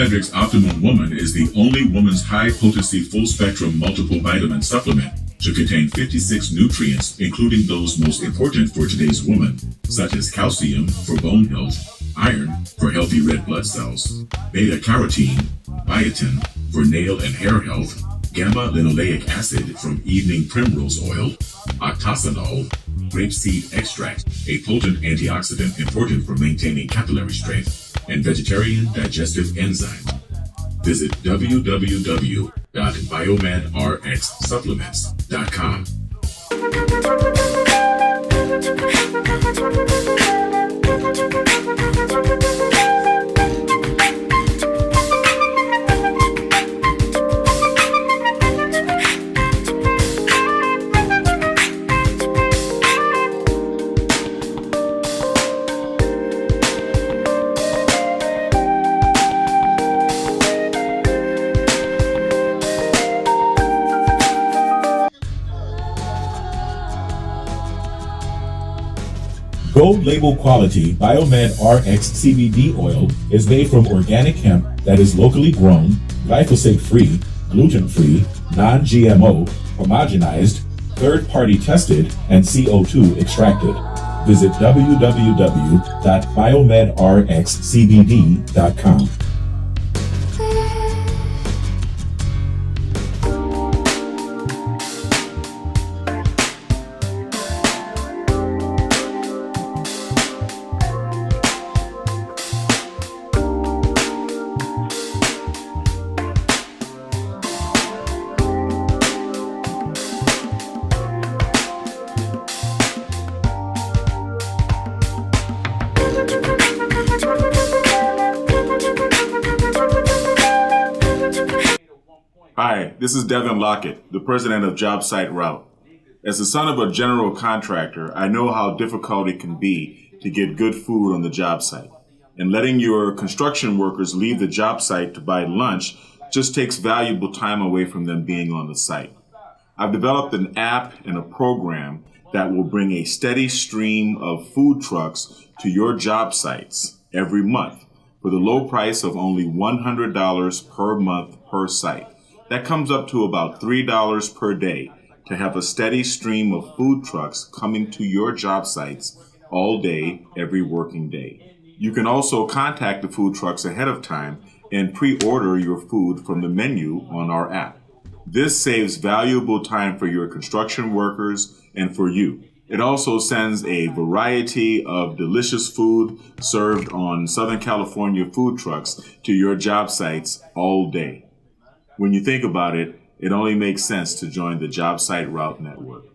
BiomedRx Optimum Woman is the only woman's high-potency full-spectrum multiple vitamin supplement to contain 56 nutrients, including those most important for today's woman, such as calcium for bone health, iron for healthy red blood cells, beta-carotene, biotin for nail and hair health, gamma-linoleic acid from evening primrose oil, octasanol, grapeseed extract, a potent antioxidant important for maintaining capillary strength, and vegetarian digestive enzymes. Visit www.biomedrxsupplements.com. Gold label quality BiomedRx CBD oil is made from organic hemp that is locally grown, glyphosate-free, gluten-free, non-GMO, homogenized, third-party tested, and CO2 extracted. Visit www.biomedrxcbd.com. Hi, this is Devin Lockett, the president of JobSite Route. As the son of a general contractor, I know how difficult it can be to get good food on the job site. And letting your construction workers leave the job site to buy lunch just takes valuable time away from them being on the site. I've developed an app and a program that will bring a steady stream of food trucks to your job sites every month for the low price of only $100 per month per site. That comes up to about $3 per day to have a steady stream of food trucks coming to your job sites all day, every working day. You can also contact the food trucks ahead of time and pre-order your food from the menu on our app. This saves valuable time for your construction workers and for you. It also sends a variety of delicious food served on Southern California food trucks to your job sites all day. When you think about it, it only makes sense to join the JobSite Route Network.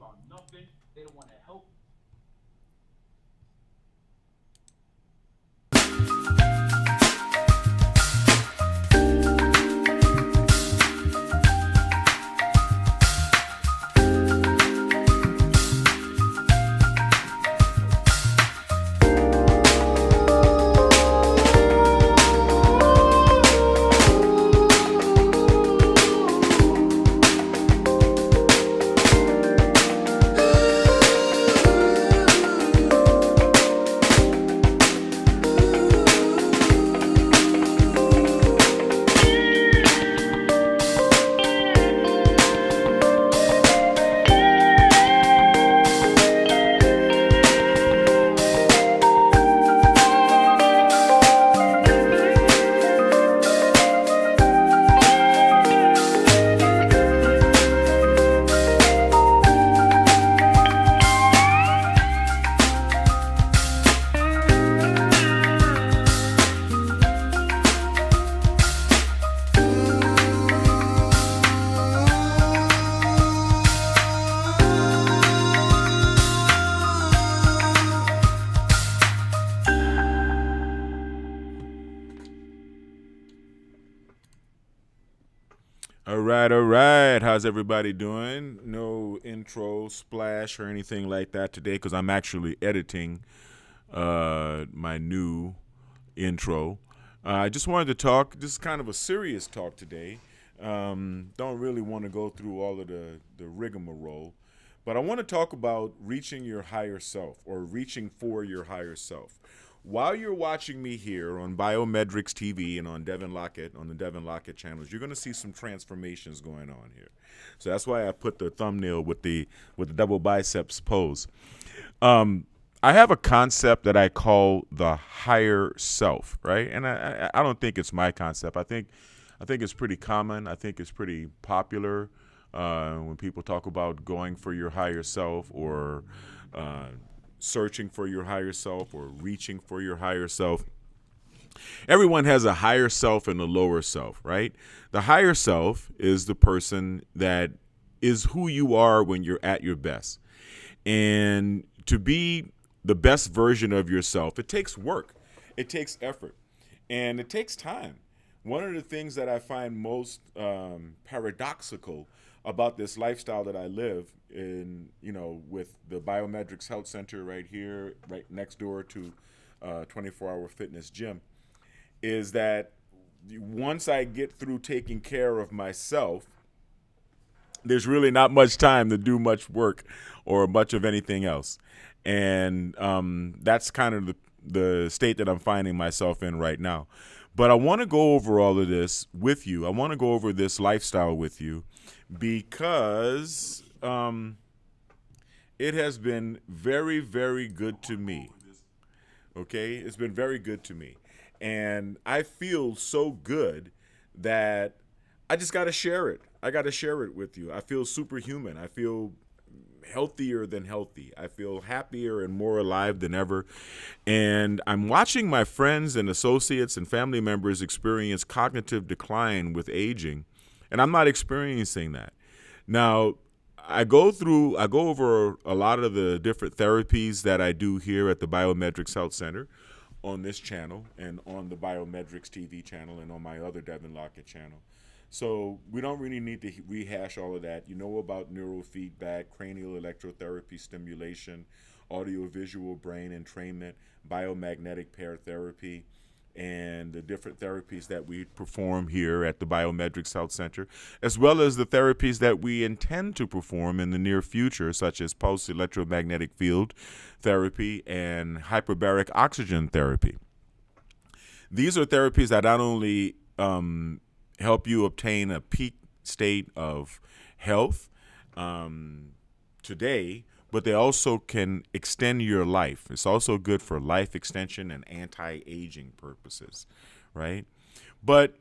All right. How's everybody doing? No intro, splash, or anything like that today because I'm actually editing my new intro. I just wanted to talk. This is kind of a serious talk today. Don't really want to go through all of the rigmarole, but I want to talk about reaching your higher self or reaching for your higher self. while you're watching me here on BiomedRx TV and on Devin Lockett, on the Devin Lockett channels, you're going to see some transformations going on here. So that's why I put the thumbnail with the double biceps pose. I have a concept that I call the higher self, right? And I don't think it's my concept. I think it's pretty common. I think it's pretty popular when people talk about going for your higher self, or searching for your higher self, or reaching for your higher self. Everyone has a higher self and a lower self, right? The higher self is the person that is who you are when you're at your best. And to be the best version of yourself, it takes work, it takes effort, and it takes time. One of the things that I find most paradoxical about this lifestyle that I live in, with the BiomedRx Health Center right here, right next door to 24-hour fitness gym, is that once I get through taking care of myself, there's really not much time to do much work or much of anything else. And that's kind of the state that I'm finding myself in right now. But I want to go over all of this with you. I want to go over this lifestyle with you because it has been very, very good to me. Okay? It's been very good to me. And I feel so good that I just got to share it. I got to share it with you. I feel superhuman. I feel healthier than healthy. I feel happier and more alive than ever. And I'm watching my friends and associates and family members experience cognitive decline with aging, and I'm not experiencing that. Now, I go over a lot of the different therapies that I do here at the BiomedRx Health Center on this channel and on the BiomedRx TV channel and on my other Devin Lockett channel. So we don't really need to rehash all of that. You know about neurofeedback, cranial electrotherapy stimulation, audiovisual brain entrainment, biomagnetic pair therapy, and the different therapies that we perform here at the BiomedRx Health Center, as well as the therapies that we intend to perform in the near future, such as pulse electromagnetic field therapy and hyperbaric oxygen therapy. These are therapies that not only help you obtain a peak state of health today, but they also can extend your life. It's also good for life extension and anti-aging purposes, right? But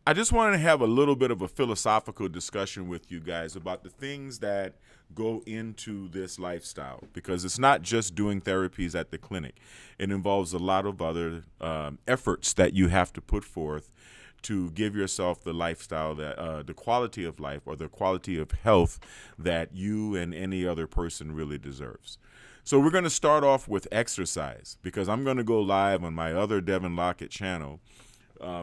I just wanted to have a little bit of a philosophical discussion with you guys about the things that go into this lifestyle, because it's not just doing therapies at the clinic. It involves a lot of other efforts that you have to put forth to give yourself the lifestyle that the quality of life or the quality of health that you and any other person really deserves. So we're going to start off with exercise, because I'm going to go live on my other Devin Lockett channel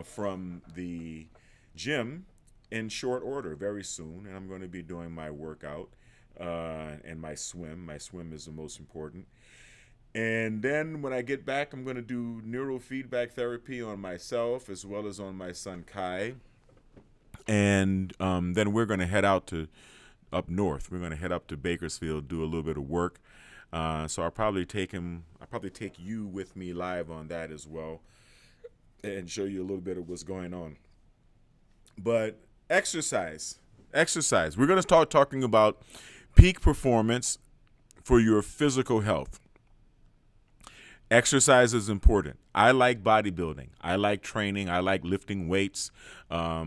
from the gym in short order very soon, and I'm going to be doing my workout and my swim. My swim is the most important. And then when I get back, I'm going to do neurofeedback therapy on myself as well as on my son Kai. And then we're going to head out to up north. We're going to head up to Bakersfield, do a little bit of work. So I'll probably take you with me live on that as well and show you a little bit of what's going on. But exercise. We're going to start talking about peak performance for your physical health. Exercise is important. I like bodybuilding. I like training. I like lifting weights. I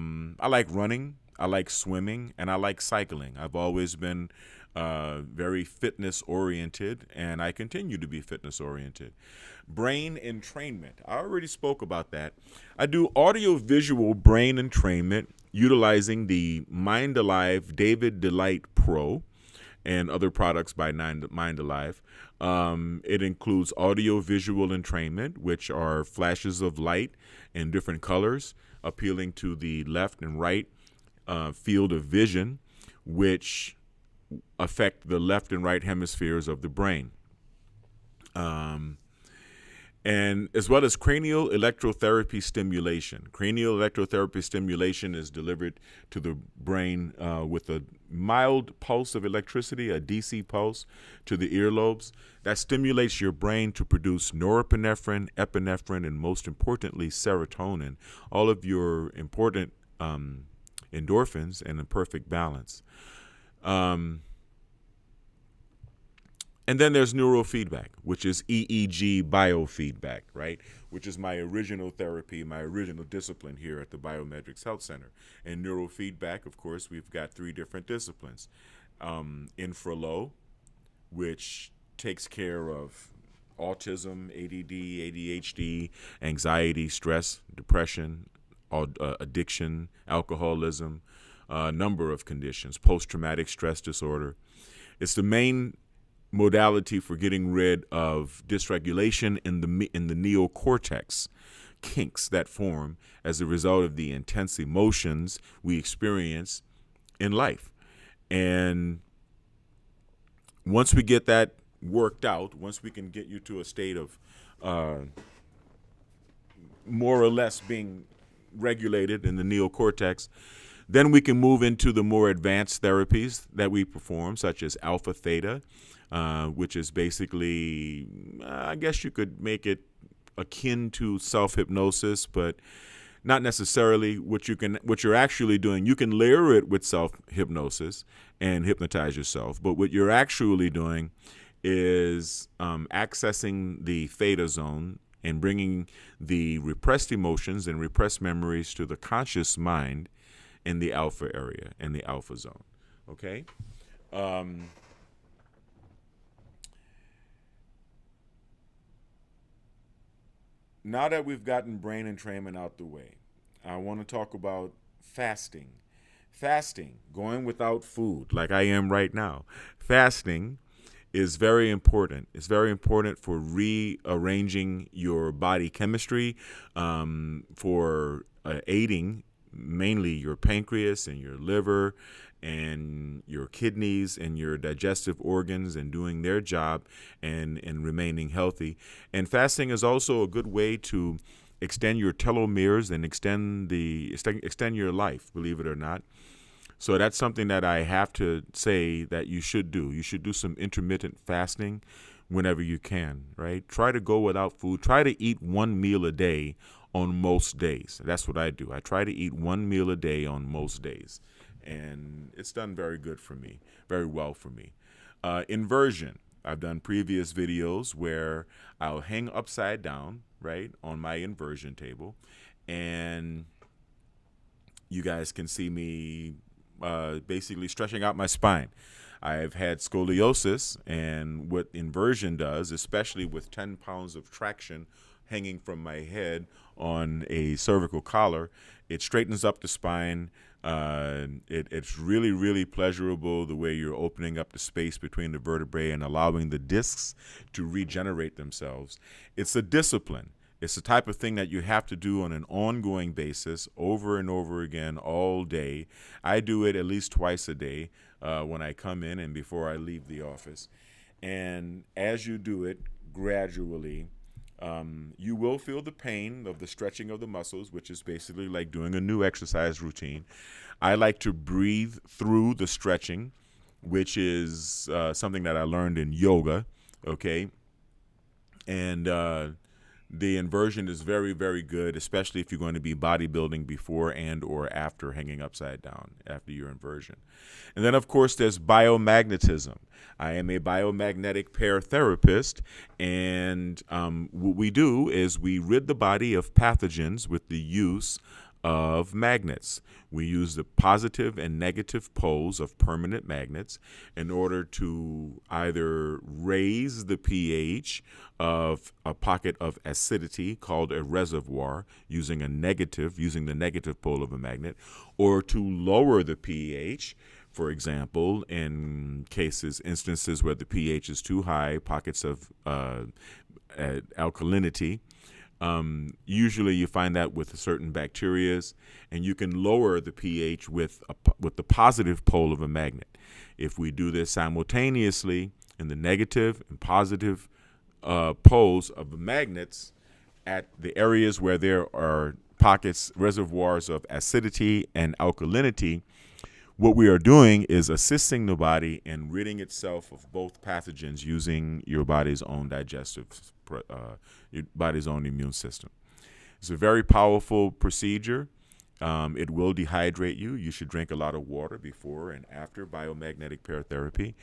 like running. I like swimming, and I like cycling. I've always been very fitness oriented, and I continue to be fitness oriented. Brain entrainment. I already spoke about that. I do audio-visual brain entrainment utilizing the Mind Alive David Delight Pro and other products by Mind Alive. It includes audio-visual entrainment, which are flashes of light in different colors, appealing to the left and right field of vision, which affect the left and right hemispheres of the brain. and as well as cranial electrotherapy stimulation. Cranial electrotherapy stimulation is delivered to the brain with a mild pulse of electricity, a DC pulse, to the earlobes. That stimulates your brain to produce norepinephrine, epinephrine, and most importantly, serotonin, all of your important endorphins, and in perfect balance. And then there's neurofeedback, which is EEG biofeedback, right? Which is my original therapy, my original discipline here at the BiomedRx Health Center. And neurofeedback, of course, we've got 3 different disciplines. Infralow, which takes care of autism, ADD, ADHD, anxiety, stress, depression, addiction, alcoholism, a number of conditions, post-traumatic stress disorder. It's the main modality for getting rid of dysregulation in the neocortex, kinks that form as a result of the intense emotions we experience in life. And once we get that worked out, once we can get you to a state of more or less being regulated in the neocortex, then we can move into the more advanced therapies that we perform, such as alpha theta, which is basically, I guess you could make it akin to self-hypnosis, but not necessarily. What you're actually doing, you can layer it with self-hypnosis and hypnotize yourself, but what you're actually doing is accessing the theta zone and bringing the repressed emotions and repressed memories to the conscious mind in the alpha area, in the alpha zone. Okay? Now that we've gotten brain entrainment out the way, I want to talk about fasting. Fasting, going without food like I am right now. Fasting is very important. It's very important for rearranging your body chemistry, for aiding mainly your pancreas and your liver and your kidneys and your digestive organs and doing their job and remaining healthy. And fasting is also a good way to extend your telomeres and extend your life, believe it or not. So that's something that I have to say that you should do. You should do some intermittent fasting whenever you can, right? Try to go without food. Try to eat 1 meal a day on most days. That's what I do. I try to eat 1 meal a day on most days. And it's done very good for me, very well for me. Inversion. I've done previous videos where I'll hang upside down, right, on my inversion table. And you guys can see me basically stretching out my spine. I've had scoliosis, and what inversion does, especially with 10 pounds of traction hanging from my head on a cervical collar, it straightens up the spine. It's really, really pleasurable the way you're opening up the space between the vertebrae and allowing the discs to regenerate themselves. It's a discipline. It's the type of thing that you have to do on an ongoing basis over and over again all day. I do it at least twice a day when I come in and before I leave the office. And as you do it gradually, you will feel the pain of the stretching of the muscles, which is basically like doing a new exercise routine. I like to breathe through the stretching, which is something that I learned in yoga, okay? And the inversion is very, very good, especially if you're going to be bodybuilding before and or after hanging upside down after your inversion. And then, of course, there's biomagnetism. I am a biomagnetic pair therapist, and what we do is we rid the body of pathogens with the use of magnets. We use the positive and negative poles of permanent magnets in order to either raise the pH of a pocket of acidity called a reservoir using the negative pole of a magnet, or to lower the pH. For example, in instances where the pH is too high, pockets of alkalinity. Usually you find that with certain bacterias, and you can lower the pH with the positive pole of a magnet. If we do this simultaneously in the negative and positive poles of magnets at the areas where there are pockets, reservoirs of acidity and alkalinity. What we are doing is assisting the body in ridding itself of both pathogens using your body's own your body's own immune system. It's a very powerful procedure. It will dehydrate you. You should drink a lot of water before and after biomagnetic paratherapy.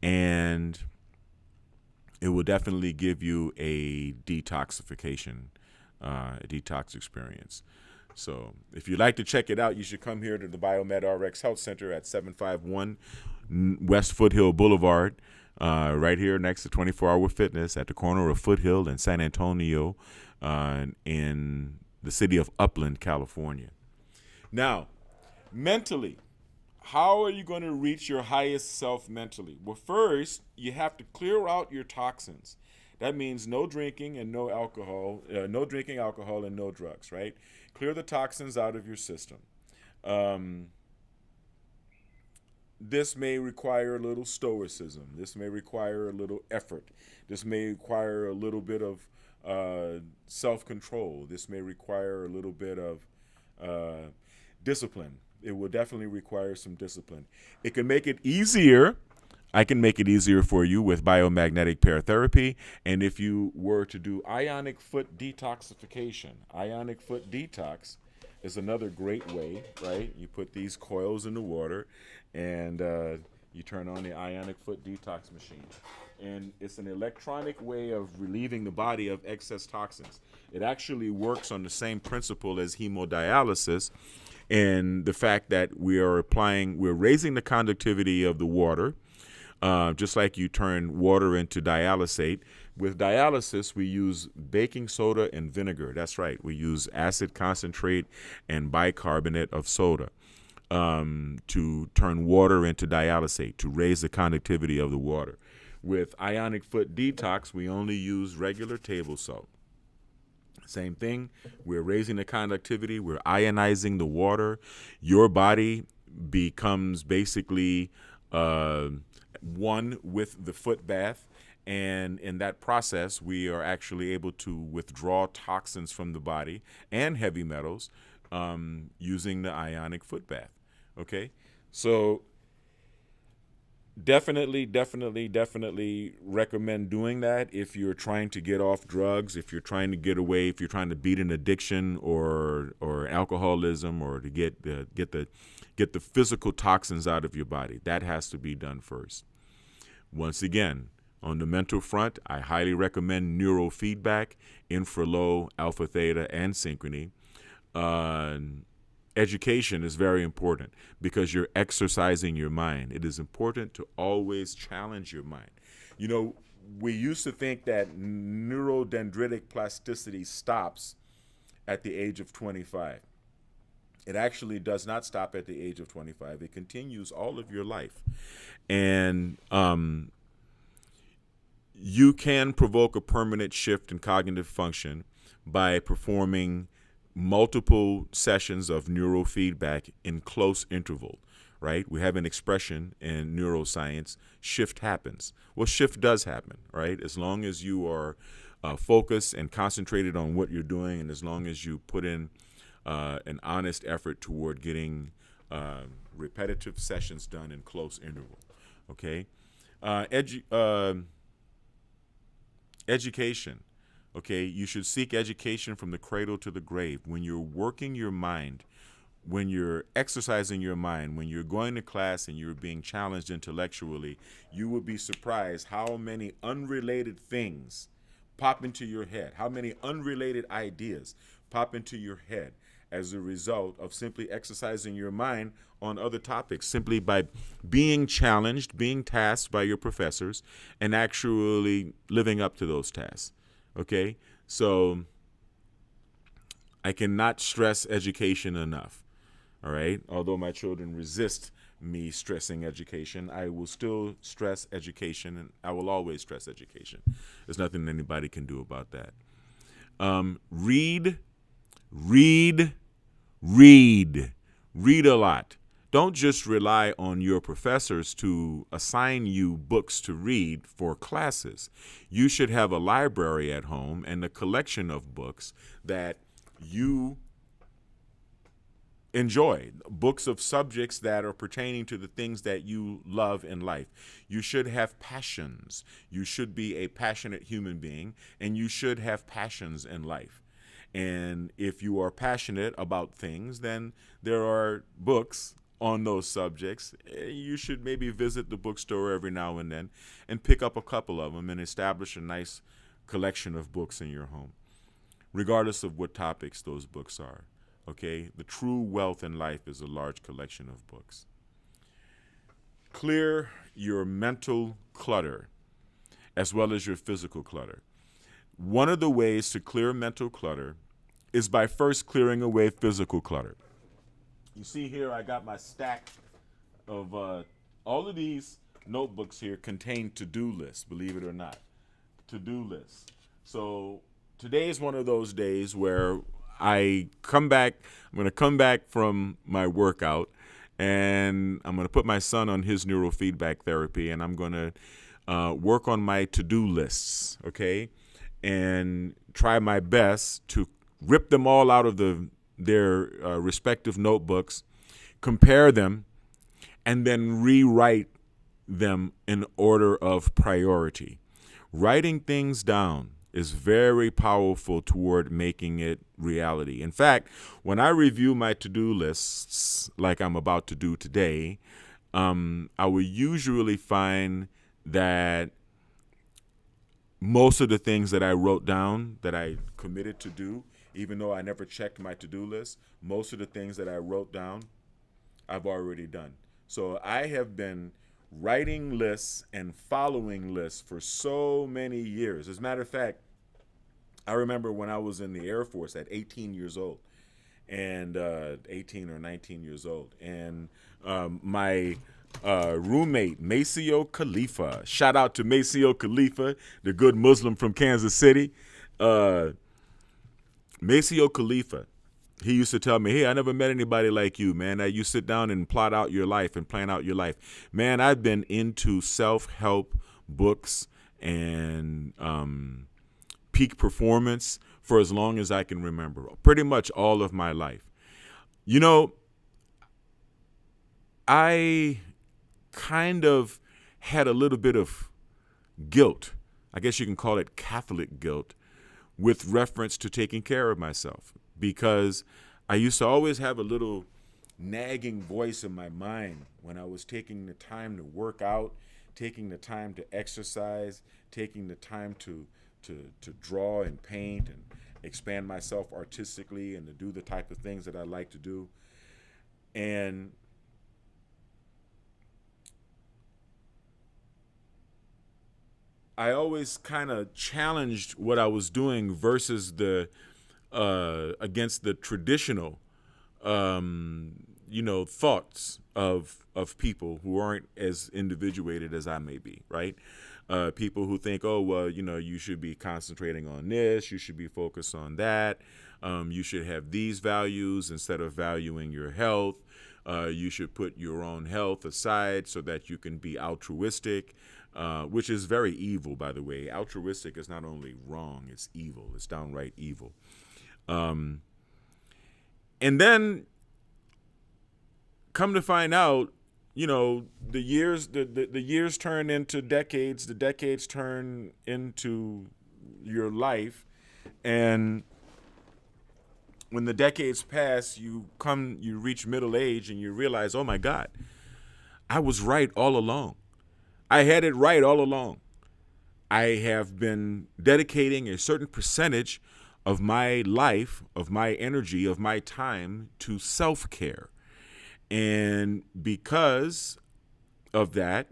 And it will definitely give you a detoxification, detox experience. So if you'd like to check it out, you should come here to the BiomedRx Health Center at 751 West Foothill Boulevard, right here next to 24-Hour Fitness at the corner of Foothill and San Antonio in the city of Upland, California. Now, mentally, how are you going to reach your highest self mentally? Well, first, you have to clear out your toxins. That means no drinking and no alcohol, no drinking alcohol and no drugs, right? Clear the toxins out of your system. This may require a little stoicism. This may require a little effort. This may require a little bit of self-control. This may require a little bit of discipline. It will definitely require some discipline. It can make it easier. I can make it easier for you with biomagnetic paratherapy. And if you were to do ionic foot detoxification, ionic foot detox is another great way, right? You put these coils in the water and you turn on the ionic foot detox machine. And it's an electronic way of relieving the body of excess toxins. It actually works on the same principle as hemodialysis, and the fact that we're raising the conductivity of the water, just like you turn water into dialysate. With dialysis, we use baking soda and vinegar. That's right. We use acid concentrate and bicarbonate of soda to turn water into dialysate, to raise the conductivity of the water. With ionic foot detox, we only use regular table salt. Same thing. We're raising the conductivity. We're ionizing the water. Your body becomes basically one with the foot bath. And in that process, we are actually able to withdraw toxins from the body and heavy metals using the ionic foot bath. Okay? So definitely recommend doing that if you're trying to get off drugs, if you're trying to get away, if you're trying to beat an addiction or alcoholism, or to get the physical toxins out of your body. That has to be done first. Once again, on the mental front, I highly recommend neurofeedback, infralow, alpha, theta, and synchrony. Education is very important because you're exercising your mind. It is important to always challenge your mind. You know, we used to think that neurodendritic plasticity stops at the age of 25. It actually does not stop at the age of 25. It continues all of your life. And you can provoke a permanent shift in cognitive function by performing multiple sessions of neurofeedback in close interval, right? We have an expression in neuroscience, shift happens. Well, shift does happen, right? As long as you are focused and concentrated on what you're doing, and as long as you put in an honest effort toward getting repetitive sessions done in close interval, okay? Education. Okay, you should seek education from the cradle to the grave. When you're working your mind, when you're exercising your mind, when you're going to class and you're being challenged intellectually, you will be surprised how many unrelated things pop into your head, how many unrelated ideas pop into your head as a result of simply exercising your mind on other topics, simply by being challenged, being tasked by your professors, and actually living up to those tasks. Okay, so I cannot stress education enough, all right? Although my children resist me stressing education, I will still stress education, and I will always stress education. There's nothing anybody can do about that. Read a lot. don't just rely on your professors to assign you books to read for classes. You should have a library at home and a collection of books that you enjoy, books of subjects that are pertaining to the things that you love in life. You should have passions. You should be a passionate human being, and you should have passions in life. And if you are passionate about things, then there are books on those subjects. You should maybe visit the bookstore every now and then and pick up a couple of them and establish a nice collection of books in your home, regardless of what topics those books are. Okay, the true wealth in life is a large collection of books. Clear your mental clutter as well as your physical clutter. One of the ways to clear mental clutter is by first clearing away physical clutter. You see here, I got my stack of all of these notebooks here contain to-do lists, believe it or not. To-do lists. So today is one of those days where I'm going to come back from my workout, and I'm going to put my son on his neurofeedback therapy, and I'm going to work on my to-do lists, okay, and try my best to rip them all out of their respective notebooks, compare them, and then rewrite them in order of priority. Writing things down is very powerful toward making it reality. In fact, when I review my to-do lists, like I'm about to do today, I will usually find that most of the things that I wrote down that I committed to do, even though I never checked my to-do list, most of the things that I wrote down, I've already done. So I have been writing lists and following lists for so many years. As a matter of fact, I remember when I was in the Air Force at 18 years old, and 18 or 19 years old, and my roommate, Maceo Khalifa, shout out to Maceo Khalifa, the good Muslim from Kansas City. Maceo Khalifa, he used to tell me, hey, I never met anybody like you, man. That you sit down and plot out your life and plan out your life. Man, I've been into self-help books and peak performance for as long as I can remember, pretty much all of my life. You know, I kind of had a little bit of guilt, I guess you can call it Catholic guilt, with reference to taking care of myself, because I used to always have a little nagging voice in my mind when I was taking the time to work out, taking the time to exercise, taking the time to draw and paint and expand myself artistically and to do the type of things that I like to do. And I always kind of challenged what I was doing versus against the traditional, thoughts of people who aren't as individuated as I may be, right? People who think, oh, well, you should be concentrating on this, you should be focused on that, you should have these values instead of valuing your health, you should put your own health aside so that you can be altruistic. Which is very evil, by the way. Altruistic is not only wrong, it's evil. It's downright evil. And then come to find out, the years turn into decades, the decades turn into your life. And when the decades pass, you reach middle age and you realize, oh my God, I was right all along. I had it right all along. I have been dedicating a certain percentage of my life, of my energy, of my time to self-care. And because of that,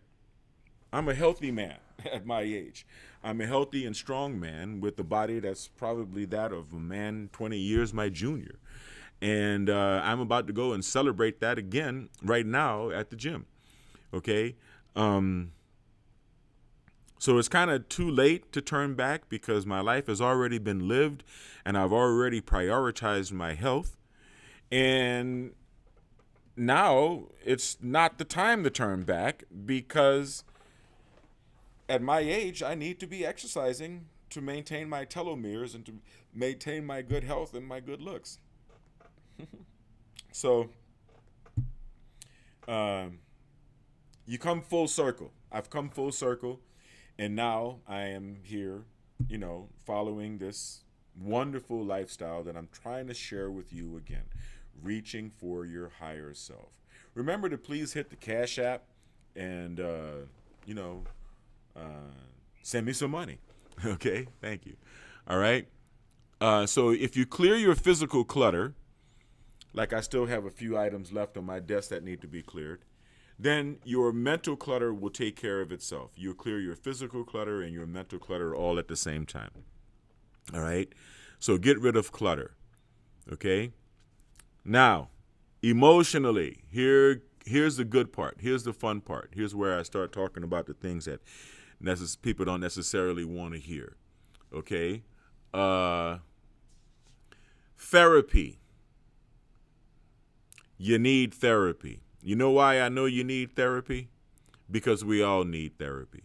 I'm a healthy man at my age. I'm a healthy and strong man with a body that's probably that of a man 20 years my junior. And I'm about to go and celebrate that again right now at the gym. Okay? So it's kind of too late to turn back because my life has already been lived and I've already prioritized my health. And now it's not the time to turn back, because at my age, I need to be exercising to maintain my telomeres and to maintain my good health and my good looks. So, you come full circle. I've come full circle, and now I am here, following this wonderful lifestyle that I'm trying to share with you again, reaching for your higher self. Remember to please hit the Cash App and, send me some money. Okay, thank you. All right. So if you clear your physical clutter, like I still have a few items left on my desk that need to be cleared, then your mental clutter will take care of itself. You'll clear your physical clutter and your mental clutter all at the same time. All right. So get rid of clutter. Okay. Now, emotionally, here's the good part. Here's the fun part. Here's where I start talking about the things that people don't necessarily want to hear. Okay. Therapy. You need therapy. You know why I know you need therapy? Because we all need therapy.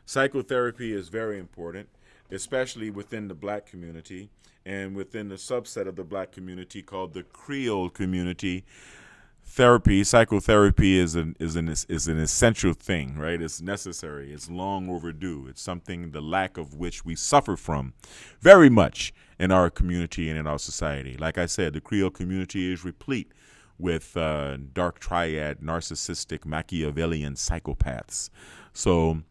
Psychotherapy is very important, especially within the Black community and within the subset of the Black community called the Creole community. Psychotherapy is an essential thing, right? It's necessary. It's long overdue. It's something, the lack of which we suffer from very much in our community and in our society. Like I said, the Creole community is replete with dark triad, narcissistic, Machiavellian psychopaths. So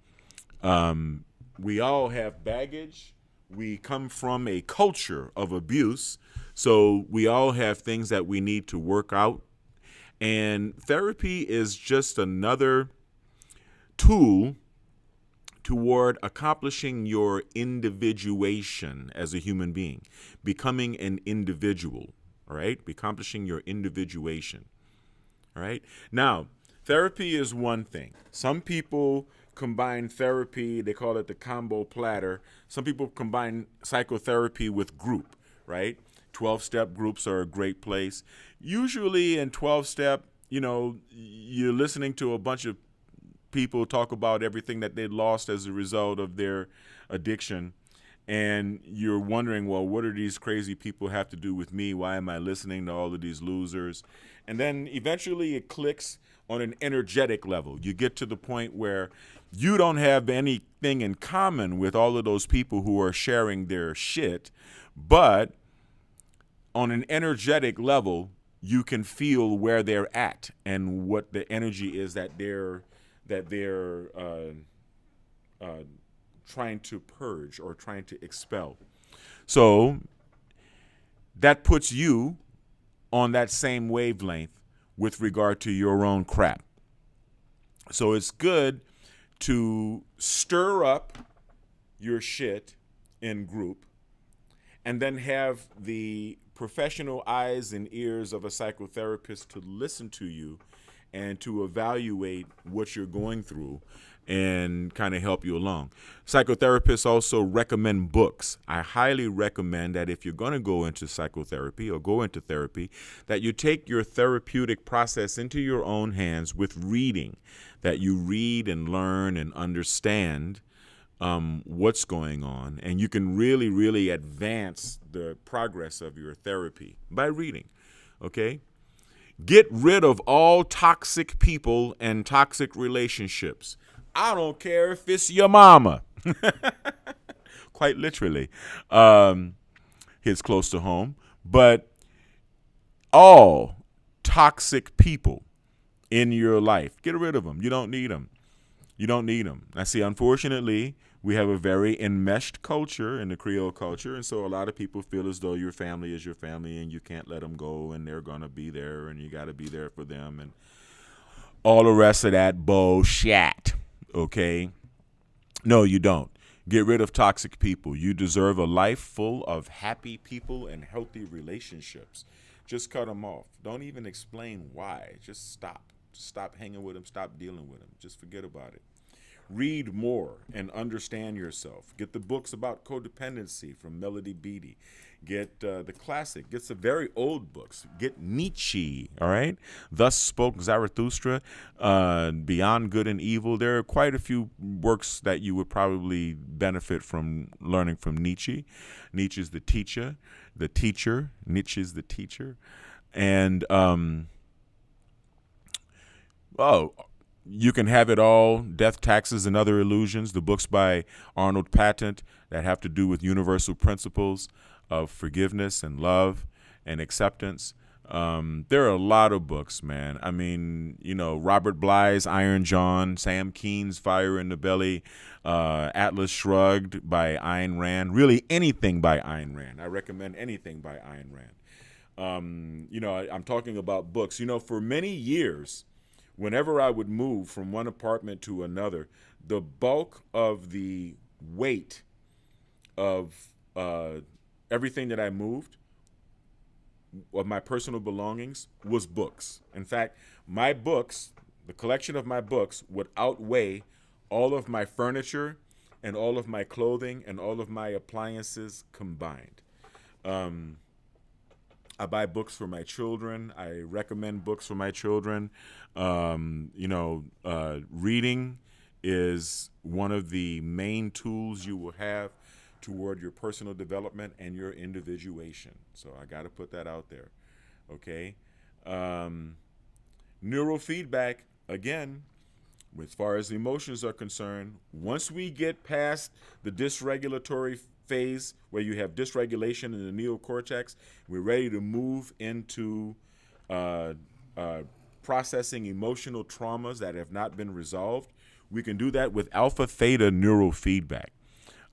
we all have baggage. We come from a culture of abuse. So we all have things that we need to work out. And therapy is just another tool toward accomplishing your individuation as a human being, becoming an individual. All right, accomplishing your individuation. All right. Now, therapy is one thing. Some people combine therapy, they call it the combo platter. Some people combine psychotherapy with group, right? 12-step groups are a great place. Usually in 12-step, you're listening to a bunch of people talk about everything that they lost as a result of their addiction. And you're wondering, well, what do these crazy people have to do with me? Why am I listening to all of these losers? And then eventually it clicks on an energetic level. You get to the point where you don't have anything in common with all of those people who are sharing their shit, but on an energetic level, you can feel where they're at and what the energy is that they're trying to purge or trying to expel. So that puts you on that same wavelength with regard to your own crap. So it's good to stir up your shit in group and then have the professional eyes and ears of a psychotherapist to listen to you and to evaluate what you're going through and kind of help you along. Psychotherapists also recommend books. I highly recommend that if you're going to go into psychotherapy or go into therapy, that you take your therapeutic process into your own hands with reading, that you read and learn and understand what's going on. And you can really, really advance the progress of your therapy by reading, okay? Get rid of all toxic people and toxic relationships. I don't care if it's your mama. Quite literally. Hits close to home. But all toxic people in your life, get rid of them. You don't need them. You don't need them. I see, unfortunately, we have a very enmeshed culture in the Creole culture, and so a lot of people feel as though your family is your family and you can't let them go and they're going to be there and you got to be there for them and all the rest of that bullshit, okay? No, you don't. Get rid of toxic people. You deserve a life full of happy people and healthy relationships. Just cut them off. Don't even explain why. Just stop. Stop hanging with them. Stop dealing with them. Just forget about it. Read more and understand yourself. Get the books about codependency from Melody Beattie. Get the classic. Get some very old books. Get Nietzsche, all right? Thus Spoke Zarathustra, Beyond Good and Evil. There are quite a few works that you would probably benefit from learning from Nietzsche. Nietzsche's the teacher. Nietzsche's the teacher. And, you can have it all, Death, Taxes, and Other Illusions, the books by Arnold Patent that have to do with universal principles of forgiveness and love and acceptance. There are a lot of books, man. I mean, Robert Bly's Iron John, Sam Keen's Fire in the Belly, Atlas Shrugged by Ayn Rand, really anything by Ayn Rand. I recommend anything by Ayn Rand. I'm talking about books. For many years, whenever I would move from one apartment to another, the bulk of the weight of everything that I moved, of my personal belongings, was books. In fact, my books, the collection of my books, would outweigh all of my furniture and all of my clothing and all of my appliances combined. I buy books for my children. I recommend books for my children. Reading is one of the main tools you will have toward your personal development and your individuation. So I got to put that out there. Okay. Neurofeedback, again, as far as emotions are concerned, once we get past the dysregulatory phase where you have dysregulation in the neocortex, we're ready to move into processing emotional traumas that have not been resolved. We can do that with alpha theta neurofeedback.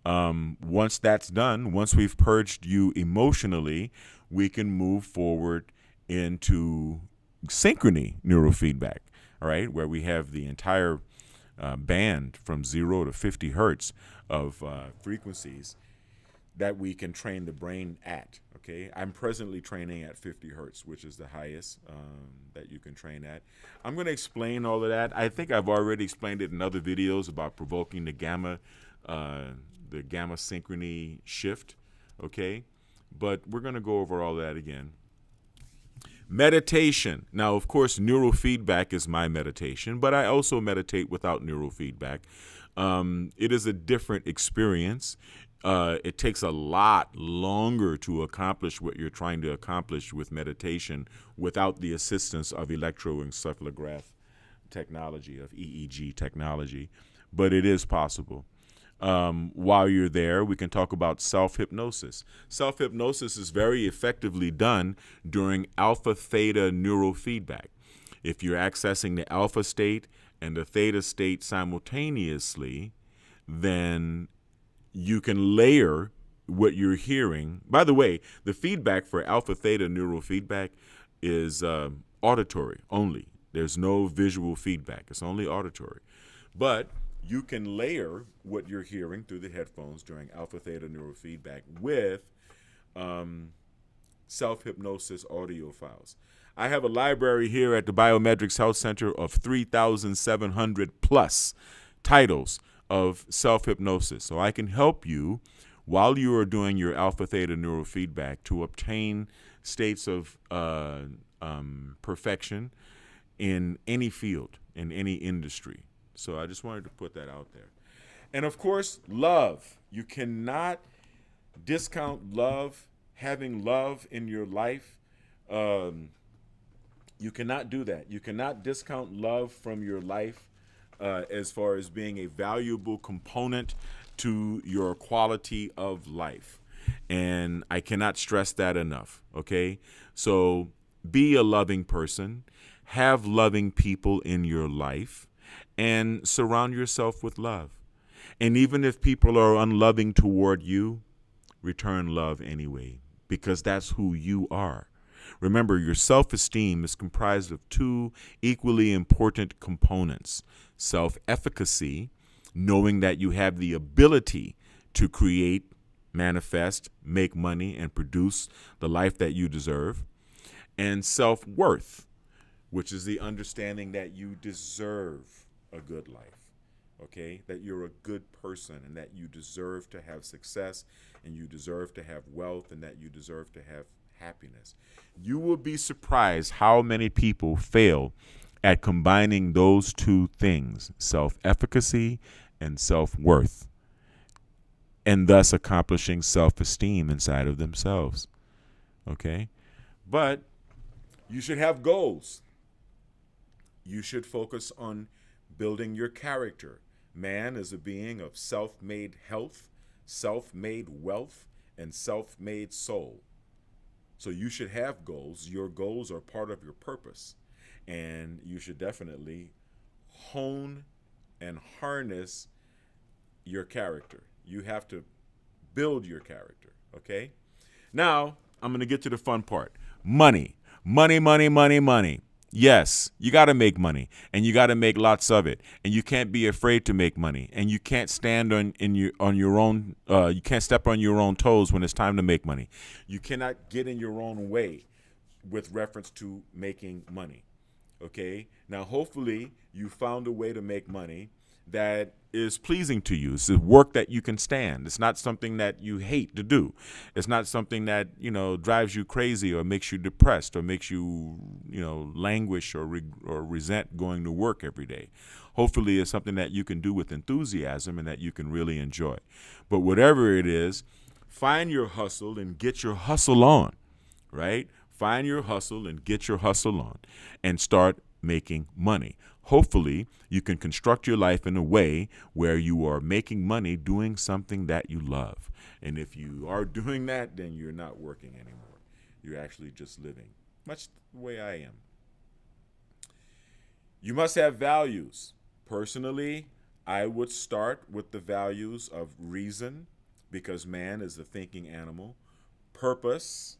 Once that's done, once we've purged you emotionally, we can move forward into synchrony neurofeedback, all right, where we have the entire band from 0 to 50 hertz of frequencies that we can train the brain at, okay? I'm presently training at 50 hertz, which is the highest that you can train at. I'm going to explain all of that. I think I've already explained it in other videos about provoking the gamma synchrony shift, okay? But we're going to go over all that again. Meditation. Now, of course, neurofeedback is my meditation, but I also meditate without neurofeedback. It is a different experience. It takes a lot longer to accomplish what you're trying to accomplish with meditation without the assistance of electroencephalograph technology, of EEG technology, but it is possible. While you're there, we can talk about self-hypnosis. Self-hypnosis is very effectively done during alpha theta neurofeedback. If you're accessing the alpha state and the theta state simultaneously, then you can layer what you're hearing. By the way, the feedback for alpha theta neurofeedback is auditory only. There's no visual feedback. It's only auditory. But you can layer what you're hearing through the headphones during alpha theta neurofeedback with self-hypnosis audio files. I have a library here at the BiomedRx Health Center of 3,700 plus titles of self-hypnosis. So I can help you while you are doing your alpha theta neurofeedback to obtain states of perfection in any field, in any industry. So I just wanted to put that out there. And of course, love. You cannot discount love, having love in your life. You cannot do that. You cannot discount love from your life as far as being a valuable component to your quality of life. And I cannot stress that enough, okay? So be a loving person, have loving people in your life, and surround yourself with love. And even if people are unloving toward you, return love anyway, because that's who you are. Remember, your self-esteem is comprised of two equally important components: self-efficacy, knowing that you have the ability to create, manifest, make money, and produce the life that you deserve, and self-worth, which is the understanding that you deserve a good life. okay? That you're a good person and that you deserve to have success and you deserve to have wealth and that you deserve to have happiness. You will be surprised how many people fail at combining those two things, self-efficacy and self-worth, and thus accomplishing self-esteem inside of themselves, okay? But you should have goals. You should focus on building your character. Man is a being of self-made health, self-made wealth, and self-made soul. So you should have goals. Your goals are part of your purpose. And you should definitely hone and harness your character. You have to build your character, okay? Now, I'm going to get to the fun part. Money. Money, money, money, money. Yes, you got to make money, and you got to make lots of it, and you can't be afraid to make money, and you can't stand on your own. You can't step on your own toes when it's time to make money. You cannot get in your own way with reference to making money. Okay. Now, hopefully, you found a way to make money that is pleasing to you. It's work that you can stand. It's not something that you hate to do. It's not something that, drives you crazy or makes you depressed or makes you, languish or resent going to work every day. Hopefully it's something that you can do with enthusiasm and that you can really enjoy. But whatever it is, find your hustle and get your hustle on, right? Find your hustle and get your hustle on and start making money. Hopefully, you can construct your life in a way where you are making money doing something that you love. And if you are doing that, then you're not working anymore. You're actually just living, much the way I am. You must have values. Personally, I would start with the values of reason, because man is a thinking animal. Purpose,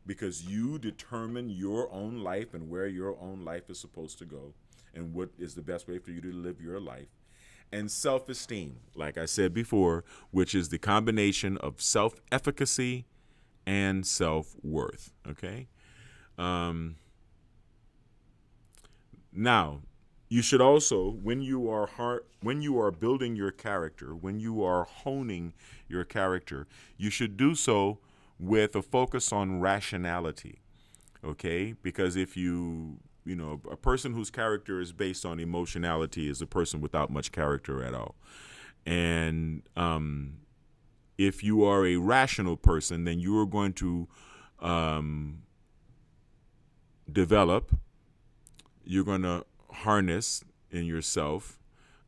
because you determine your own life and where your own life is supposed to go and what is the best way for you to live your life. And self-esteem, like I said before, which is the combination of self-efficacy and self-worth, okay? Now, you should also, when you are building your character, when you are honing your character, you should do so with a focus on rationality, okay? Because if a person whose character is based on emotionality is a person without much character at all. And if you are a rational person, then you are going to you're going to harness in yourself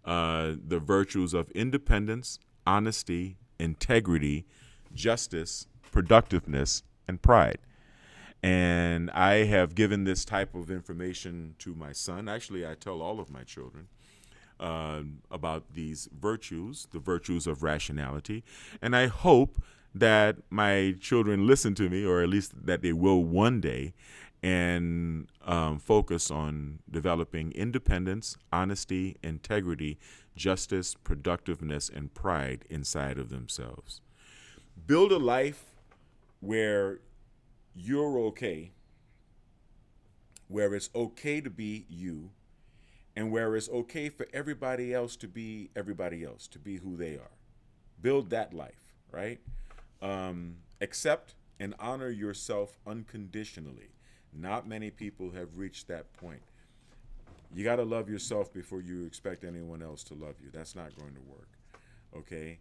the virtues of independence, honesty, integrity, justice, productiveness, and pride. And I have given this type of information to my son. Actually, I tell all of my children about these virtues, the virtues of rationality. And I hope that my children listen to me, or at least that they will one day, and focus on developing independence, honesty, integrity, justice, productiveness, and pride inside of themselves. Build a life where you're okay, where it's okay to be you, and where it's okay for everybody else to be who they are. Build that life, right? Accept and honor yourself unconditionally. Not many people have reached that point. You got to love yourself before you expect anyone else to love you. That's not going to work, okay?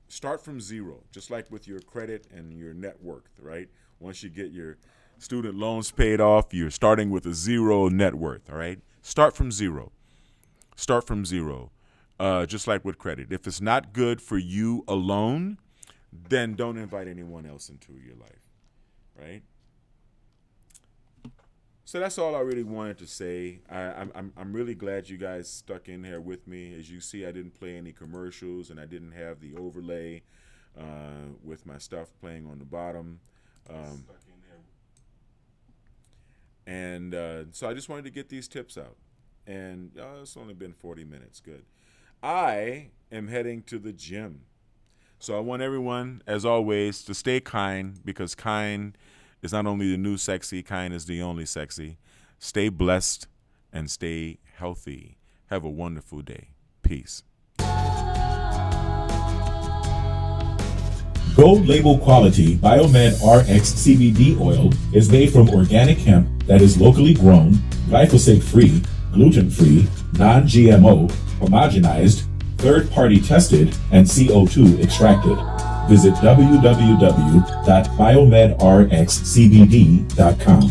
Start from zero, just like with your credit and your net worth, right? Once you get your student loans paid off, you're starting with a zero net worth, all right? Start from zero. Start from zero, just like with credit. If it's not good for you alone, then don't invite anyone else into your life, right? So that's all I really wanted to say. I'm really glad you guys stuck in here with me. As you see, I didn't play any commercials, and I didn't have the overlay with my stuff playing on the bottom. So I just wanted to get these tips out. And it's only been 40 minutes. Good. I am heading to the gym. So I want everyone, as always, to stay kind, because kind is not only the new sexy, kind is the only sexy. Stay blessed and stay healthy. Have a wonderful day. Peace. Gold label quality BiomedRx CBD oil is made from organic hemp that is locally grown, glyphosate-free, gluten-free, non-GMO, homogenized, third-party tested, and CO2 extracted. Visit www.biomedrxcbd.com.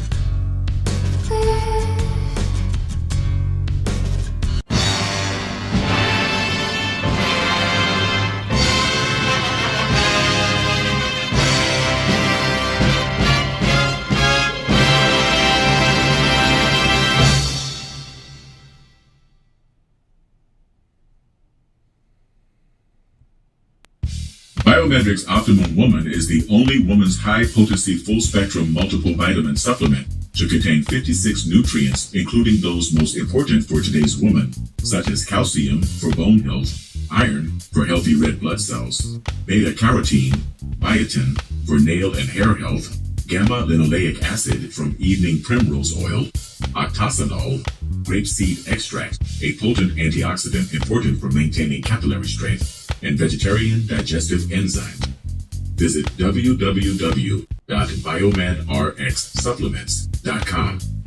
BiomedRx Optimum Woman is the only woman's high-potency full-spectrum multiple vitamin supplement to contain 56 nutrients, including those most important for today's woman, such as calcium for bone health, iron for healthy red blood cells, beta-carotene, biotin for nail and hair health, gamma-linoleic acid from evening primrose oil, octasanol, grapeseed extract, a potent antioxidant important for maintaining capillary strength, and vegetarian digestive enzymes. Visit www.biomedrxsupplements.com.